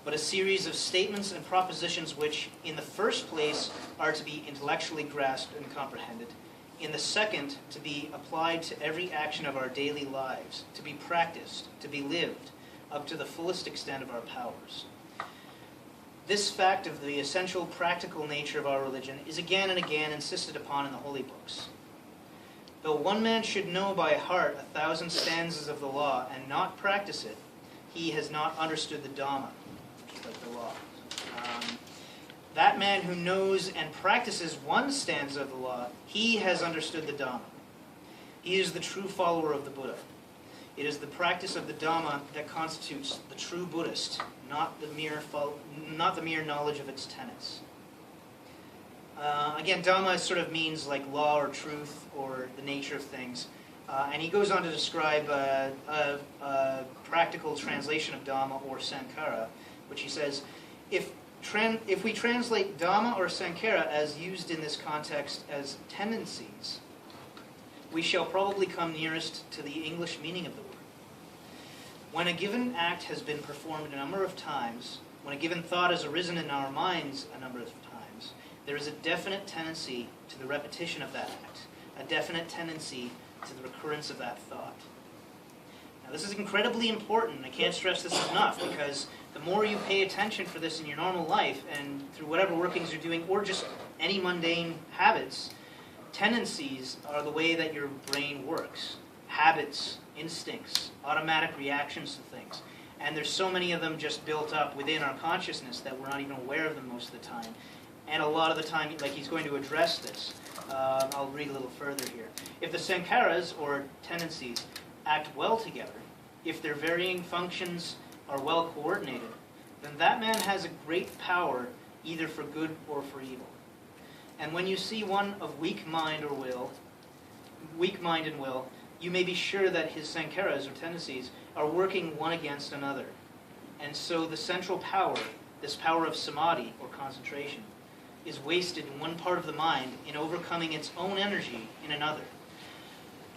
but a series of statements and propositions which, in the first place, are to be intellectually grasped and comprehended, in the second, to be applied to every action of our daily lives, to be practiced, to be lived, up to the fullest extent of our powers. This fact of the essential practical nature of our religion is again and again insisted upon in the holy books. Though one man should know by heart 1,000 stanzas of the law and not practice it, he has not understood the Dhamma, which is like the law. That man who knows and practices one stanza of the law, he has understood the Dhamma. He is the true follower of the Buddha. It is the practice of the Dhamma that constitutes the true Buddhist, not the mere knowledge of its tenets. Again, Dhamma sort of means like law or truth or the nature of things. And he goes on to describe a practical translation of Dhamma or Sankhara, which he says, if we translate Dhamma or Sankhara as used in this context as tendencies, we shall probably come nearest to the English meaning of the word. When a given act has been performed a number of times, when a given thought has arisen in our minds a number of times, there is a definite tendency to the repetition of that act, a definite tendency to the recurrence of that thought. Now, this is incredibly important. I can't stress this enough, because the more you pay attention for this in your normal life and through whatever workings you're doing, or just any mundane habits, tendencies are the way that your brain works. Habits, instincts, automatic reactions to things. And there's so many of them just built up within our consciousness that we're not even aware of them most of the time. And a lot of the time, like he's going to address this. I'll read a little further here. If the sankharas, or tendencies, act well together, if their varying functions are well coordinated, then that man has a great power either for good or for evil. And when you see one of weak mind and will, you may be sure that his sankharas, or tendencies, are working one against another. And so the central power, this power of samadhi, or concentration, is wasted in one part of the mind in overcoming its own energy in another.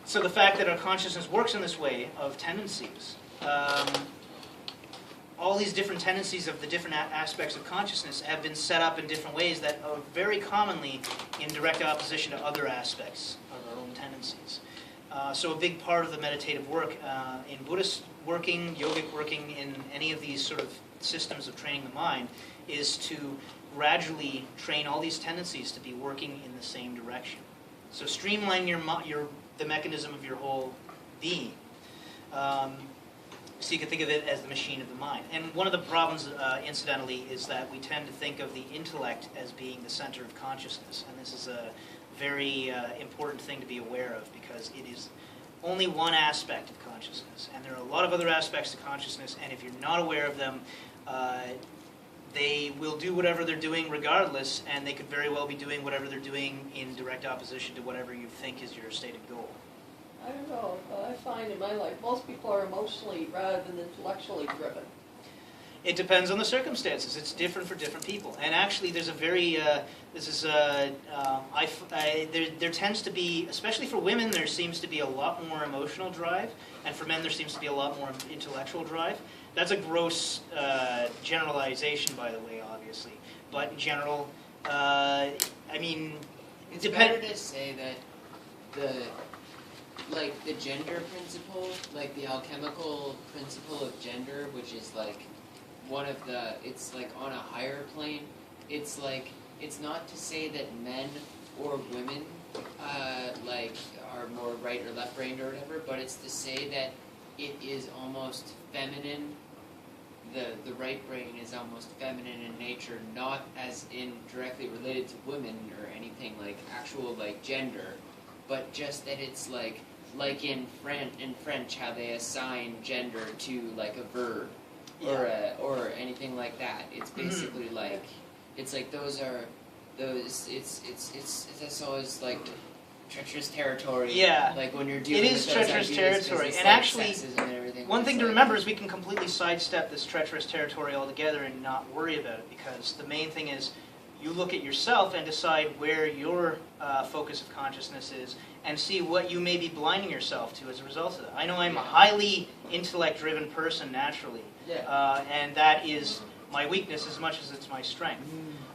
So the fact that our consciousness works in this way of tendencies, all these different tendencies of the different aspects of consciousness have been set up in different ways that are very commonly in direct opposition to other aspects of our own tendencies. So a big part of the meditative work in Buddhist working, yogic working, in any of these sort of systems of training the mind is to gradually train all these tendencies to be working in the same direction. So streamline the mechanism of your whole being. So you can think of it as the machine of the mind. And one of the problems, incidentally, is that we tend to think of the intellect as being the center of consciousness. And this is a very important thing to be aware of, because it is only one aspect of consciousness. And there are a lot of other aspects to consciousness, and if you're not aware of them, they will do whatever they're doing regardless, and they could very well be doing whatever they're doing in direct opposition to whatever you think is your stated goal. I don't know. I find in my life most people are emotionally rather than intellectually driven. It depends on the circumstances. It's different for different people. And actually, there's a very there tends to be, especially for women, there seems to be a lot more emotional drive, and for men there seems to be a lot more intellectual drive. That's a gross generalization, by the way, obviously. But in general, I mean, it's better to say that the gender principle, like the alchemical principle of gender, which is like one of the, it's like on a higher plane. It's like, it's not to say that men or women like are more right or left brained or whatever, but it's to say that it is almost feminine. The right brain is almost feminine in nature, not as in directly related to women or anything like actual like gender, but just that it's like in French how they assign gender to like a verb or anything like that. It's basically like it's like those it's always like treacherous territory. Yeah, like when you're dealing it is with those treacherous ideas, territory, it's and like actually, sexism and everything. one thing It's to like, remember is we can completely sidestep this treacherous territory altogether and not worry about it, because the main thing is you look at yourself and decide where your focus of consciousness is, and see what you may be blinding yourself to as a result of that. I know I'm a highly intellect-driven person naturally, and that is my weakness as much as it's my strength.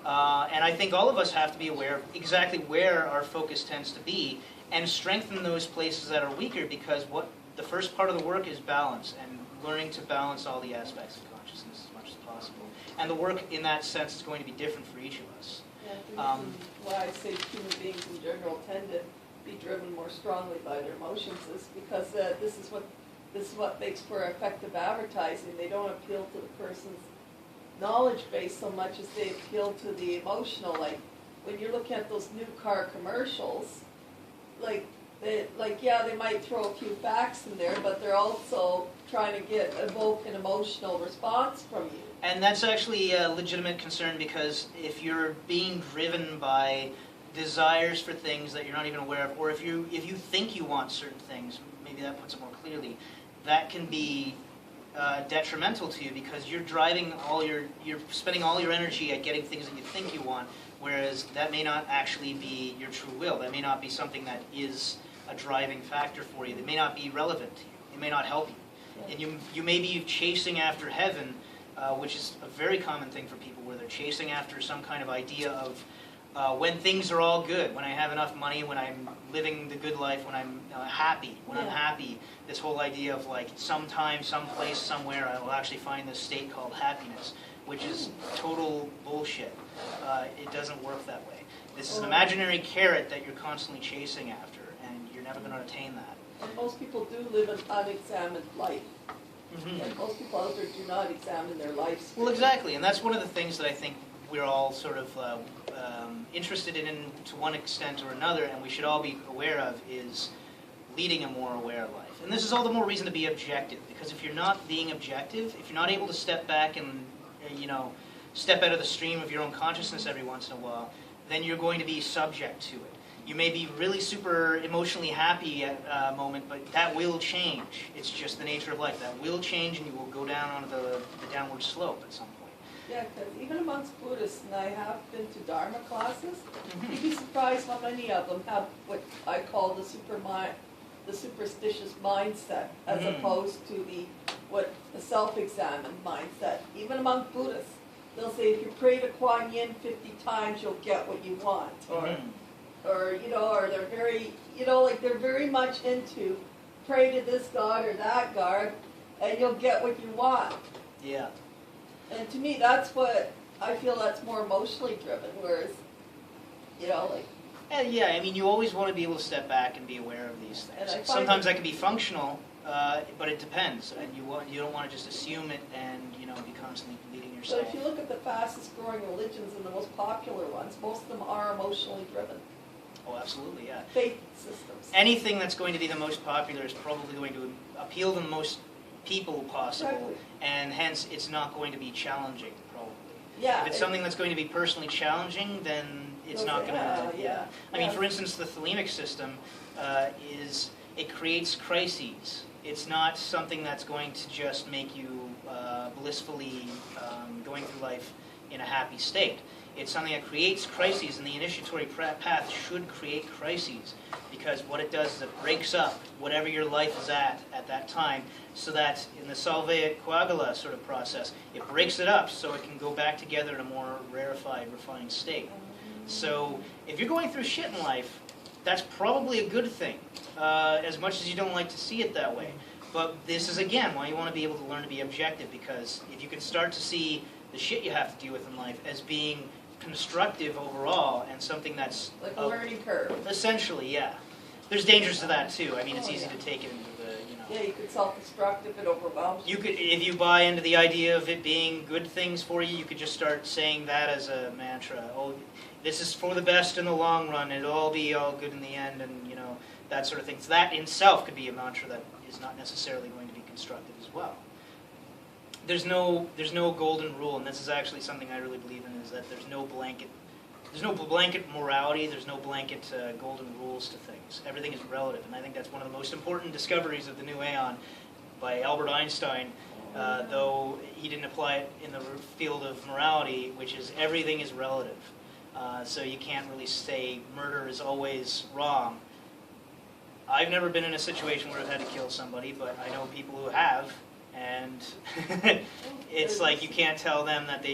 And I think all of us have to be aware of exactly where our focus tends to be and strengthen those places that are weaker, because what the first part of the work is balance, and learning to balance all the aspects of consciousness as much as possible. And the work in that sense is going to be different for each of us. Yeah, I think why I say human beings in general tend to be driven more strongly by their emotions is because this is what makes for effective advertising. They don't appeal to the person's knowledge base so much as they appeal to the emotional. Like when you're looking at those new car commercials, they might throw a few facts in there, but they're also trying to evoke an emotional response from you. And that's actually a legitimate concern, because if you're being driven by desires for things that you're not even aware of, or if you think you want certain things, maybe that puts it more clearly, that can be detrimental to you, because you're spending all your energy at getting things that you think you want, whereas that may not actually be your true will. That may not be something that is a driving factor for you. That may not be relevant to you. It may not help you. And you may be chasing after heaven, which is a very common thing for people, where they're chasing after some kind of idea of when things are all good, when I have enough money, when I'm living the good life, when I'm happy. When I'm happy, this whole idea of like sometime, someplace, somewhere, I will actually find this state called happiness, which is total bullshit. It doesn't work that way. This is an imaginary carrot that you're constantly chasing after, and you're never going to attain that. And most people do live an unexamined life. And most people out there do not examine their lives. Well, exactly, and that's one of the things that I think we're all sort of interested in to one extent or another, and we should all be aware of, is leading a more aware life. And this is all the more reason to be objective, because if you're not being objective, if you're not able to step back and, step out of the stream of your own consciousness every once in a while, then you're going to be subject to it. You may be really super emotionally happy at a moment, but that will change. It's just the nature of life. That will change, and you will go down onto the downward slope at some point. Yeah, because even amongst Buddhists, and I have been to Dharma classes, you'd be surprised how many of them have what I call the superstitious mindset, as opposed to the self-examined mindset. Even among Buddhists, they'll say if you pray to Kuan Yin 50 times, you'll get what you want, or they're very, they're very much into pray to this god or that god, and you'll get what you want. Yeah. And to me, that's what I feel, that's more emotionally driven, whereas, Yeah, I mean, you always want to be able to step back and be aware of these things. Sometimes that can be functional, but it depends. And you don't want to just assume it and be constantly leading yourself. So if you look at the fastest growing religions and the most popular ones, most of them are emotionally driven. Oh, absolutely, yeah. Faith systems. Anything that's going to be the most popular is probably going to appeal to the most people possible, Exactly. and hence it's not going to be challenging, probably. Yeah. If it's something that's going to be personally challenging, then it's not going to. Yeah. I mean, for instance, the Thelemic system it creates crises. It's not something that's going to just make you blissfully going through life in a happy state. It's something that creates crises, and the initiatory path should create crises, because what it does is it breaks up whatever your life is at that time, so that in the solve et coagula sort of process, it breaks it up so it can go back together in a more rarefied, refined state. So if you're going through shit in life, that's probably a good thing, as much as you don't like to see it that way. But this is, again, why you want to be able to learn to be objective, because if you can start to see the shit you have to deal with in life as being constructive overall, and something that's like a learning curve. Essentially, yeah. There's dangers to that too. I mean, it's easy to take it into the, Yeah, you could self-destruct if it overwhelms you. You could, if you buy into the idea of it being good things for you, you could just start saying that as a mantra. Oh, this is for the best in the long run. It'll all be all good in the end, and that sort of thing. So that in itself could be a mantra that is not necessarily going to be constructive as well. There's no golden rule, and this is actually something I really believe in, is that there's no blanket morality, there's no blanket golden rules to things. Everything is relative, and I think that's one of the most important discoveries of the new aeon by Albert Einstein, though he didn't apply it in the field of morality, which is everything is relative. So you can't really say murder is always wrong. I've never been in a situation where I've had to kill somebody, but I know people who have, and it's like you can't tell them that they